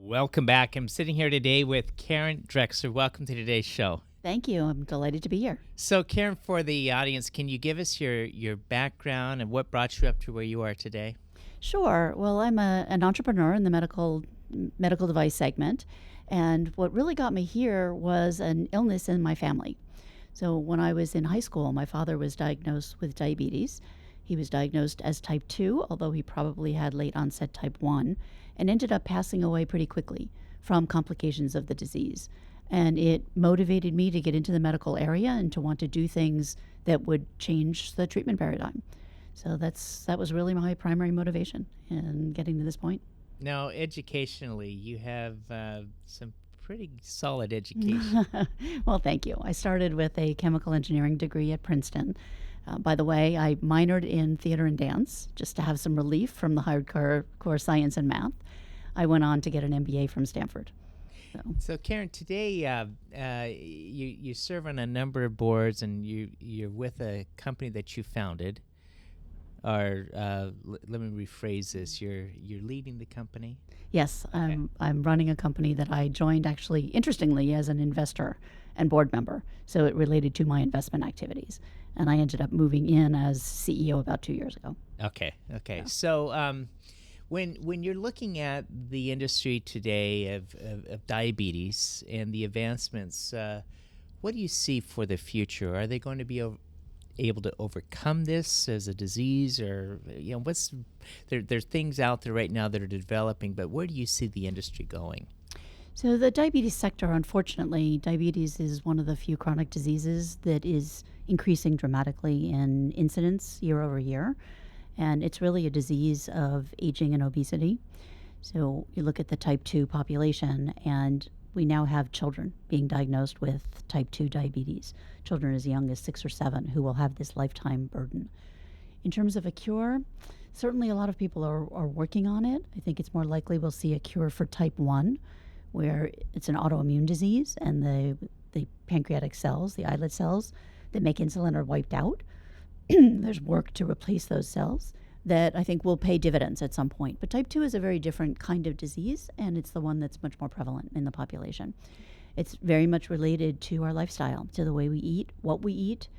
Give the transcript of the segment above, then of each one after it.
Welcome back. I'm sitting here today with Karen Drexler. Welcome to today's show. Thank you. I'm delighted to be here. So, Karen, for the audience, can you give us your background and what brought you up to where you are today? Sure. Well, I'm an entrepreneur in the medical device segment, and what really got me here was an illness in my family. So when I was in high school, my father was diagnosed with diabetes. He was diagnosed as type 2, although he probably had late onset type 1, and ended up passing away pretty quickly from complications of the disease. And it motivated me to get into the medical area and to want to do things that would change the treatment paradigm. So that was really my primary motivation in getting to this point. Now, educationally, you have some pretty solid education. Well, thank you. I started with a chemical engineering degree at Princeton. By the way, I minored in theater and dance just to have some relief from the hardcore core science and math. I went on to get an MBA from Stanford. So, Karen, today you serve on a number of boards, and you're with a company that you founded. Or let me rephrase this: you're leading the company. Yes, Okay. I'm running a company that I joined, actually, interestingly, as an investor and board member. So it related to my investment activities, and I ended up moving in as CEO about 2 years ago. Okay. Yeah. So, when you're looking at the industry today of diabetes and the advancements, what do you see for the future? Are they going to be able to overcome this as a disease, or what's there's things out there right now that are developing, but where do you see the industry going? So the diabetes sector, unfortunately, diabetes is one of the few chronic diseases that is increasing dramatically in incidence year over year. And it's really a disease of aging and obesity. So you look at the type 2 population, and we now have children being diagnosed with type 2 diabetes, children as young as 6 or 7 who will have this lifetime burden. In terms of a cure, certainly a lot of people are working on it. I think it's more likely we'll see a cure for type 1, where it's an autoimmune disease and the pancreatic cells, the islet cells that make insulin are wiped out. There's work to replace those cells that I think will pay dividends at some point. But type 2 is a very different kind of disease, and it's the one that's much more prevalent in the population. It's very much related to our lifestyle, to the way we eat, what we eat,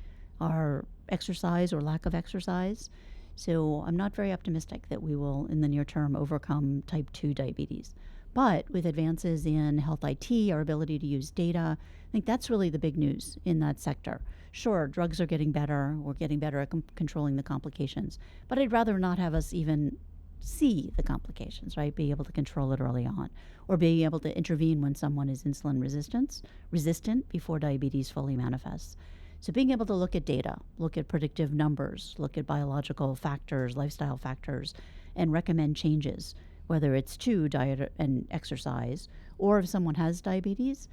our exercise or lack of exercise. So I'm not very optimistic that we will, in the near term, overcome type 2 diabetes. But with advances in health IT, our ability to use data, I think that's really the big news in that sector. Sure, drugs are getting better. We're getting better at controlling the complications. But I'd rather not have us even see the complications, right? Be able to control it early on, or be able to intervene when someone is insulin resistant before diabetes fully manifests. So being able to look at data, look at predictive numbers, look at biological factors, lifestyle factors, and recommend changes, whether it's to diet and exercise, or if someone has diabetes,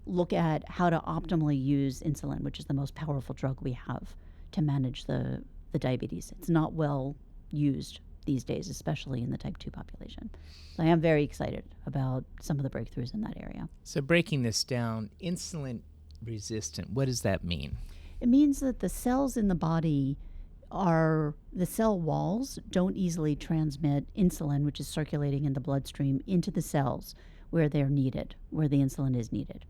look at how to optimally use insulin, which is the most powerful drug we have to manage the diabetes. It's not well used these days, especially in the type 2 population. So I am very excited about some of the breakthroughs in that area. So, breaking this down, insulin resistant, what does that mean? It means that the cells in the body the cell walls don't easily transmit insulin, which is circulating in the bloodstream, into the cells where they're needed, where the insulin is needed.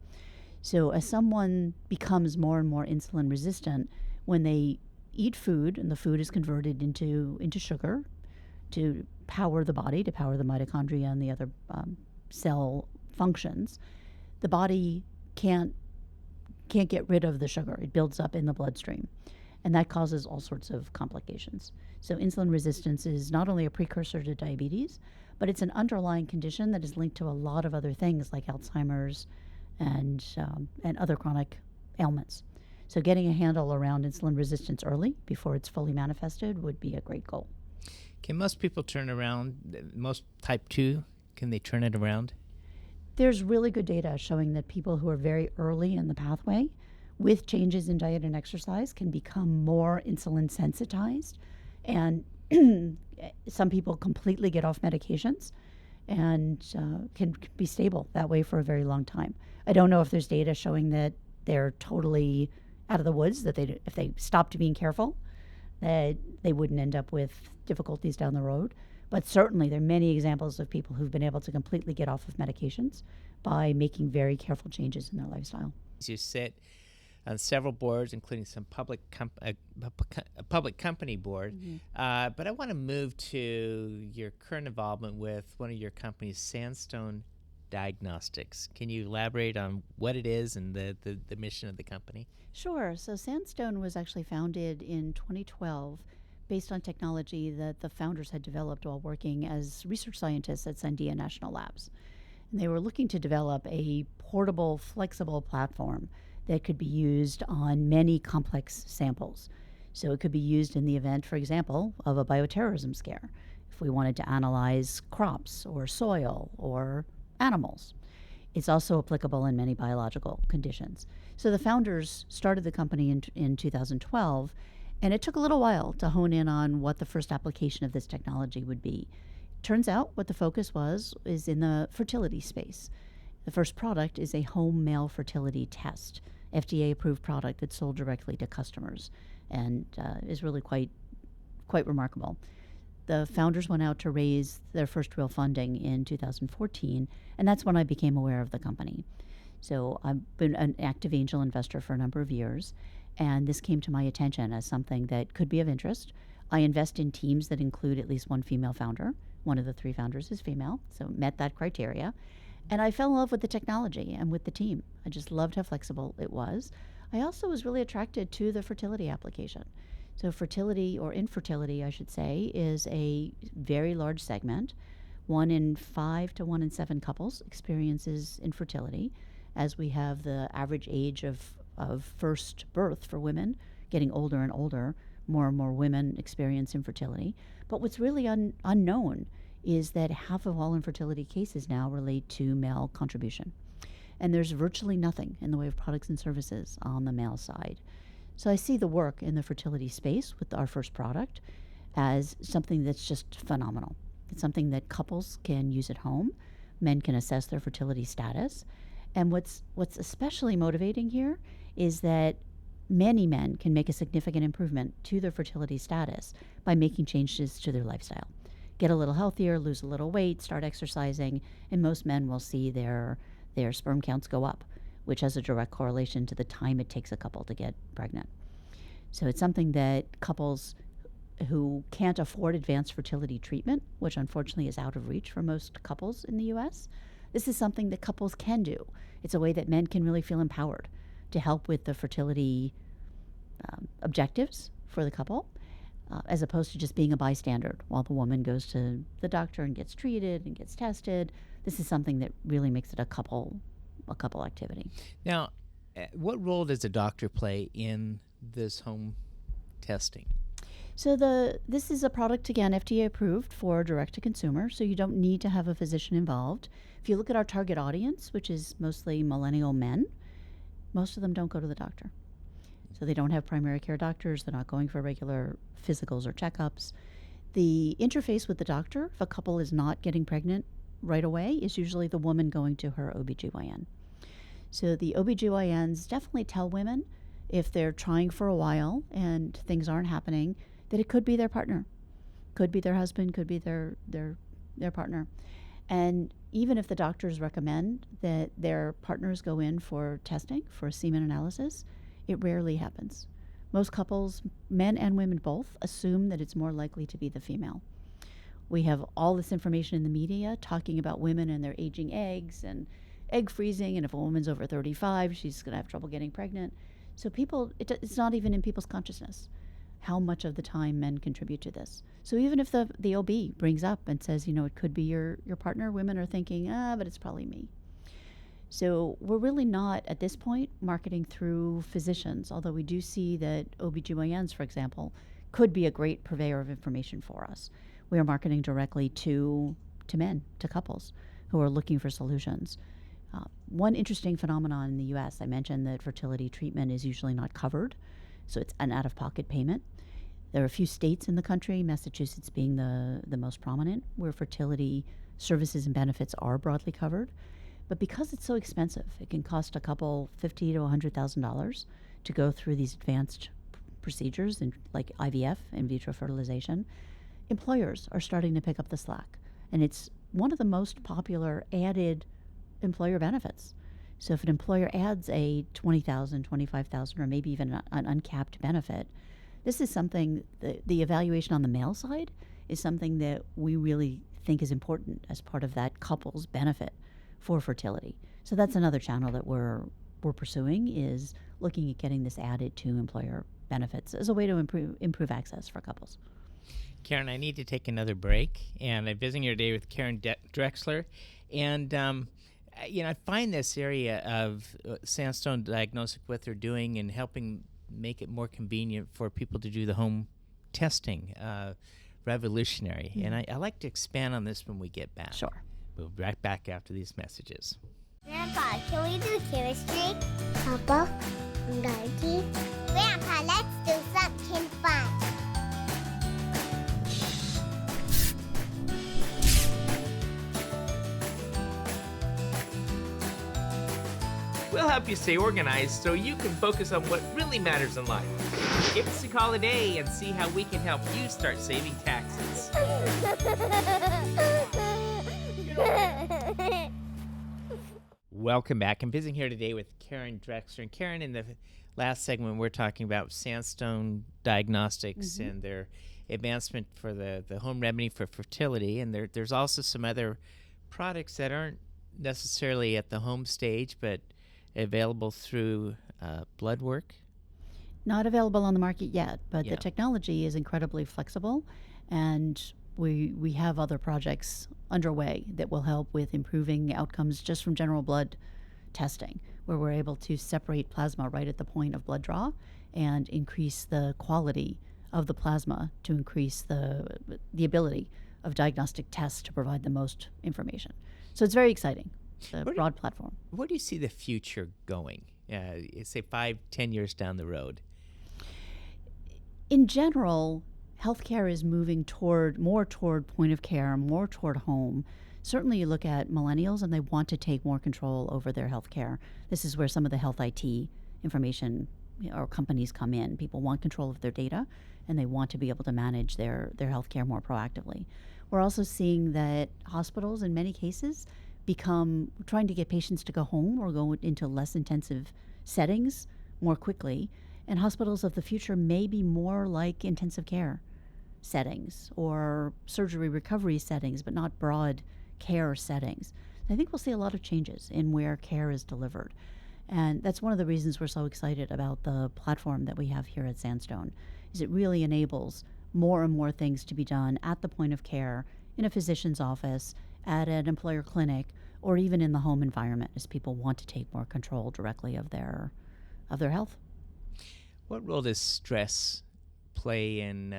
So as someone becomes more and more insulin resistant, when they eat food and the food is converted into sugar to power the body, to power the mitochondria and the other cell functions, the body can't get rid of the sugar. It builds up in the bloodstream. And that causes all sorts of complications. So insulin resistance is not only a precursor to diabetes, but it's an underlying condition that is linked to a lot of other things like Alzheimer's and other chronic ailments. So getting a handle around insulin resistance early, before it's fully manifested, would be a great goal. Can most people turn around, most type 2, can they turn it around? There's really good data showing that people who are very early in the pathway with changes in diet and exercise can become more insulin sensitized, and some people completely get off medications and can be stable that way for a very long time. I don't know if there's data showing that they're totally out of the woods, that if they stopped being careful, that they wouldn't end up with difficulties down the road. But certainly there are many examples of people who've been able to completely get off of medications by making very careful changes in their lifestyle. You sit on several boards, including some a public company board. But I want to move to your current involvement with one of your companies, Sandstone Diagnostics. Can you elaborate on what it is and the mission of the company? Sure. So Sandstone was actually founded in 2012 based on technology that the founders had developed while working as research scientists at Sandia National Labs. And they were looking to develop a portable, flexible platform that could be used on many complex samples. So it could be used in the event, for example, of a bioterrorism scare, if we wanted to analyze crops or soil or animals. It's also applicable in many biological conditions. So the founders started the company in 2012, and it took a little while to hone in on what the first application of this technology would be. Turns out what the focus is in the fertility space. The first product is a home male fertility test, FDA-approved product that's sold directly to customers, and is really quite remarkable. The founders went out to raise their first real funding in 2014, and that's when I became aware of the company. So I've been an active angel investor for a number of years, and this came to my attention as something that could be of interest. I invest in teams that include at least one female founder. One of the 3 founders is female, so met that criteria. And I fell in love with the technology and with the team. I just loved how flexible it was. I also was really attracted to the fertility application. So fertility, or infertility, I should say, is a very large segment. 1 in 5 to 1 in 7 couples experiences infertility, as we have the average age of first birth for women getting older and older. More and more women experience infertility. But what's really unknown is that half of all infertility cases now relate to male contribution. And there's virtually nothing in the way of products and services on the male side. So I see the work in the fertility space with our first product as something that's just phenomenal. It's something that couples can use at home. Men can assess their fertility status. And what's especially motivating here is that many men can make a significant improvement to their fertility status by making changes to their lifestyle. Get a little healthier, lose a little weight, start exercising, and most men will see their sperm counts go up, which has a direct correlation to the time it takes a couple to get pregnant. So it's something that couples who can't afford advanced fertility treatment, which unfortunately is out of reach for most couples in the U.S., this is something that couples can do. It's a way that men can really feel empowered to help with the fertility objectives for the couple, as opposed to just being a bystander while the woman goes to the doctor and gets treated and gets tested. This is something that really makes it a couple activity. Now, what role does a doctor play in this home testing? So this is a product, again, FDA approved for direct to consumer, so you don't need to have a physician involved. If you look at our target audience, which is mostly millennial men, most of them don't go to the doctor. So they don't have primary care doctors. They're not going for regular physicals or checkups. The interface with the doctor, if a couple is not getting pregnant right away, is usually the woman going to her OBGYN. So the OBGYNs definitely tell women, if they're trying for a while and things aren't happening, that it could be their partner. Could be their husband, could be their partner. And even if the doctors recommend that their partners go in for testing, for semen analysis, it rarely happens. Most couples, men and women both, assume that it's more likely to be the female. We have all this information in the media talking about women and their aging eggs and egg freezing, and if a woman's over 35, she's going to have trouble getting pregnant. So it's not even in people's consciousness how much of the time men contribute to this. So even if the OB brings up and says, it could be your partner, women are thinking, but it's probably me. So we're really not, at this point, marketing through physicians, although we do see that OBGYNs, for example, could be a great purveyor of information for us. We are marketing directly to men, to couples who are looking for solutions. One interesting phenomenon in the U.S., I mentioned that fertility treatment is usually not covered, so it's an out-of-pocket payment. There are a few states in the country, Massachusetts being the most prominent, where fertility services and benefits are broadly covered. But because it's so expensive, it can cost a couple $50,000 to $100,000 to go through these advanced procedures, like IVF, in vitro fertilization. employers are starting to pick up the slack. And it's one of the most popular added employer benefits. So if an employer adds a 20,000, 25,000, or maybe even an uncapped benefit, this is something, the evaluation on the male side is something that we really think is important as part of that couple's benefit for fertility. So that's another channel that we're pursuing, is looking at getting this added to employer benefits as a way to improve access for couples. Karen, I need to take another break, and I'm visiting here today with Karen Drexler. And, I find this area of Sandstone Diagnostics, what they're doing and helping make it more convenient for people to do the home testing, revolutionary. Mm-hmm. And I like to expand on this when we get back. Sure. We'll be right back after these messages. Grandpa, can we do chemistry? Papa, Daddy. Grandpa, let's do something fun. We'll help you stay organized so you can focus on what really matters in life. Give us a call today and see how we can help you start saving taxes. Welcome back. I'm visiting here today with Karen Drexler. And Karen, in the last segment, we're talking about Sandstone Diagnostics and their advancement for the home remedy for fertility. And there's also some other products that aren't necessarily at the home stage, but available through blood work. Not available on the market yet, but the technology is incredibly flexible, and we have other projects underway that will help with improving outcomes just from general blood testing, where we're able to separate plasma right at the point of blood draw and increase the quality of the plasma to increase the ability of diagnostic tests to provide the most information. So it's very exciting. It's a broad platform. Where do you see the future going, say 5-10 years down the road? In general, healthcare is moving more toward point of care, more toward home. Certainly you look at millennials and they want to take more control over their healthcare. This is where some of the health IT information or companies come in. People want control of their data and they want to be able to manage their healthcare more proactively. We're also seeing that hospitals in many cases trying to get patients to go home or go into less intensive settings more quickly. And hospitals of the future may be more like intensive care settings or surgery recovery settings, but not broad care settings. I think we'll see a lot of changes in where care is delivered. And that's one of the reasons we're so excited about the platform that we have here at Sandstone, is it really enables more and more things to be done at the point of care, in a physician's office, at an employer clinic, or even in the home environment, as people want to take more control directly of their health. What role does stress play in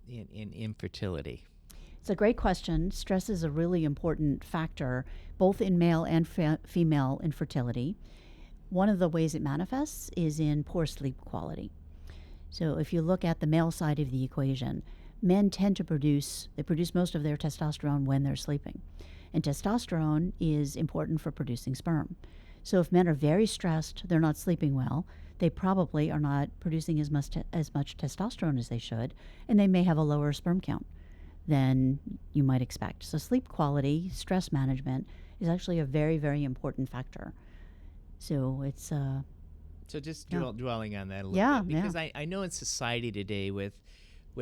infertility? It's a great question. Stress is a really important factor, both in male and female infertility. One of the ways it manifests is in poor sleep quality. So if you look at the male side of the equation, men tend to produce most of their testosterone when they're sleeping. And testosterone is important for producing sperm. So if men are very stressed, they're not sleeping well, they probably are not producing as much testosterone as they should, and they may have a lower sperm count than you might expect. So sleep quality, stress management is actually a very, very important factor. So it's So just dwelling on that a little bit, because I know in society today with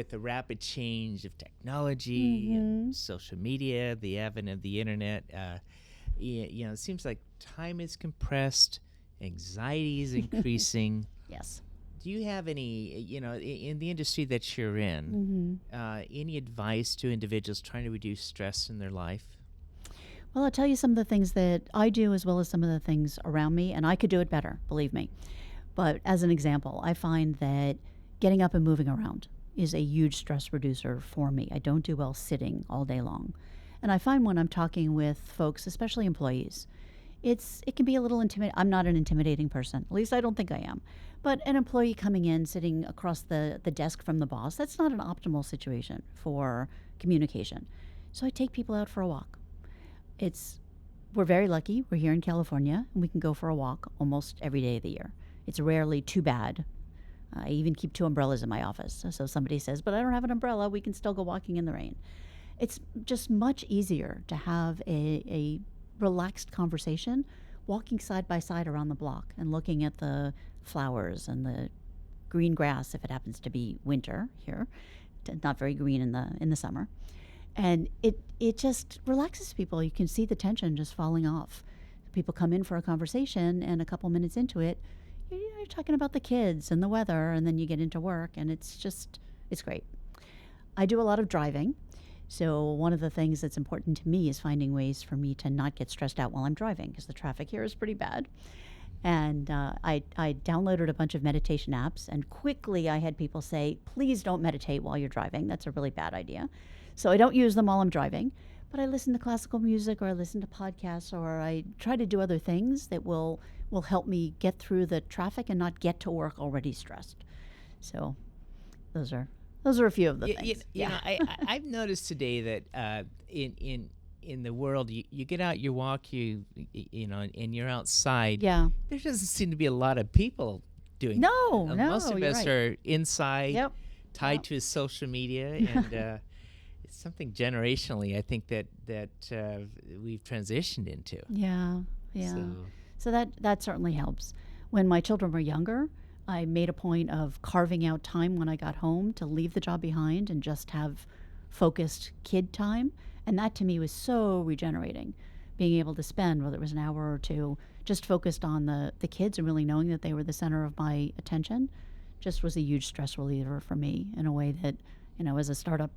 the rapid change of technology and social media, the advent of the internet, it seems like time is compressed, anxiety is increasing. Yes. Do you have any, in the industry that you're in, any advice to individuals trying to reduce stress in their life? Well, I'll tell you some of the things that I do as well as some of the things around me, and I could do it better, believe me. But as an example, I find that getting up and moving around is a huge stress reducer for me. I don't do well sitting all day long. And I find when I'm talking with folks, especially employees, it can be a little intimidating. I'm not an intimidating person. At least I don't think I am. But an employee coming in, sitting across the desk from the boss, that's not an optimal situation for communication. So I take people out for a walk. We're very lucky. We're here in California, and we can go for a walk almost every day of the year. It's rarely too bad I even keep 2 umbrellas in my office. So somebody says, but I don't have an umbrella, we can still go walking in the rain. It's just much easier to have a relaxed conversation walking side by side around the block and looking at the flowers and the green grass if it happens to be winter here, not very green in the summer. And it just relaxes people. You can see the tension just falling off. People come in for a conversation, and a couple minutes into it, you're talking about the kids and the weather, and then you get into work, and it's great. I do a lot of driving. So one of the things that's important to me is finding ways for me to not get stressed out while I'm driving, because the traffic here is pretty bad. And I downloaded a bunch of meditation apps, and quickly I had people say, please don't meditate while you're driving. That's a really bad idea. So I don't use them while I'm driving, but I listen to classical music, or I listen to podcasts, or I try to do other things that will help me get through the traffic and not get to work already stressed. So those are a few of the things. You know, I've noticed today that in the world, you get out, you walk, you know, and you're outside. Yeah. There doesn't seem to be a lot of people doing No, that. no, Most of you're us right. are inside, Yep. tied to social media, and it's something generationally I think that we've transitioned into. Yeah. So that certainly helps. When my children were younger, I made a point of carving out time when I got home to leave the job behind and just have focused kid time. And that to me was so regenerating, being able to spend, whether it was an hour or two, just focused on the kids and really knowing that they were the center of my attention, just was a huge stress reliever for me in a way that, you know, as a startup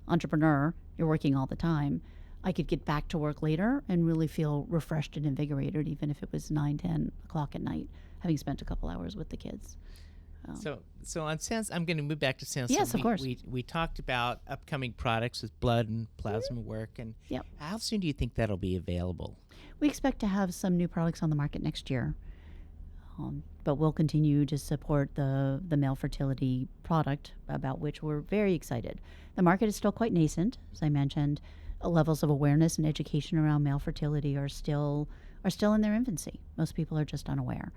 entrepreneur, you're working all the time. I could get back to work later and really feel refreshed and invigorated, even if it was 9, 10 o'clock at night, having spent a couple hours with the kids. So on I'm going to move back to Sandstone. Yes, of course. We talked about upcoming products with blood and plasma work, and Yep. how soon do you think that'll be available? We expect to have some new products on the market next year, but we'll continue to support the male fertility product, about which we're very excited. The market is still quite nascent, as I mentioned. Levels of awareness and education around male fertility are still in their infancy. Most people are just unaware.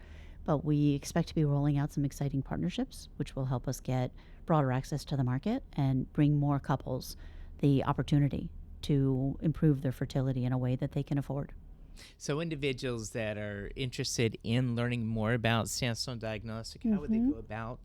But we expect to be rolling out some exciting partnerships, which will help us get broader access to the market and bring more couples the opportunity to improve their fertility in a way that they can afford. So individuals that are interested in learning more about Sandstone Diagnostics, how would they go about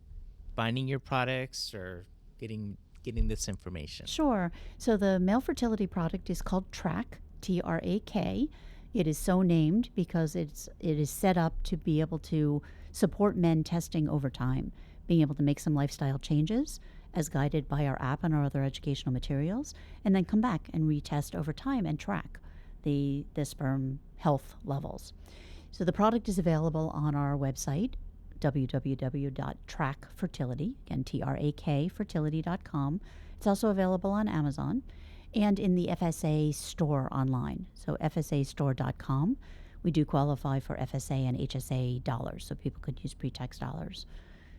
finding your products or getting this information? Sure. So the male fertility product is called Trak, Trak. It is so named because it is set up to be able to support men testing over time, being able to make some lifestyle changes as guided by our app and our other educational materials, and then come back and retest over time and track the sperm health levels. So the product is available on our website, www.trakfertility, again, Trak fertility.com. It's also available on Amazon and in the FSA store online, so fsastore.com. We do qualify for FSA and HSA dollars, so people could use pre-tax dollars.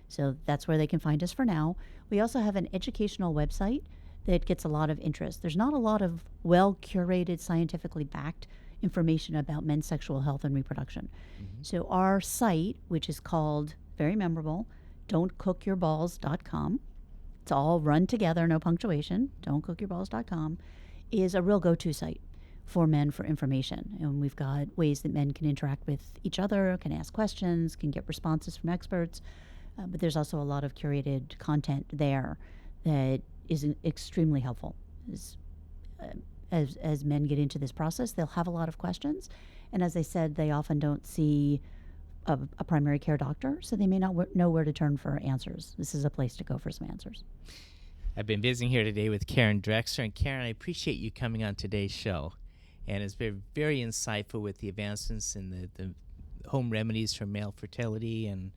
So that's where they can find us for now. We also have an educational website that gets a lot of interest. There's not a lot of well-curated, scientifically backed information about men's sexual health and reproduction. So our site, which is called, very memorable, don'tcookyourballs.com, it's all run together, no punctuation, don'tcookyourballs.com, is a real go-to site for men for information. And we've got ways that men can interact with each other, can ask questions, can get responses from experts. But there's also a lot of curated content there that is extremely helpful. As men get into this process, they'll have a lot of questions. And as I said, they often don't see a primary care doctor, so they may not know where to turn for answers. This is a place to go for some answers. I've been visiting here today with Karen Drexler. And Karen, I appreciate you coming on today's show. And it's been very insightful with the advancements in the home remedies for male fertility and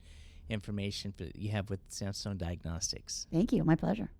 information that you have with Sandstone Diagnostics. Thank you. My pleasure.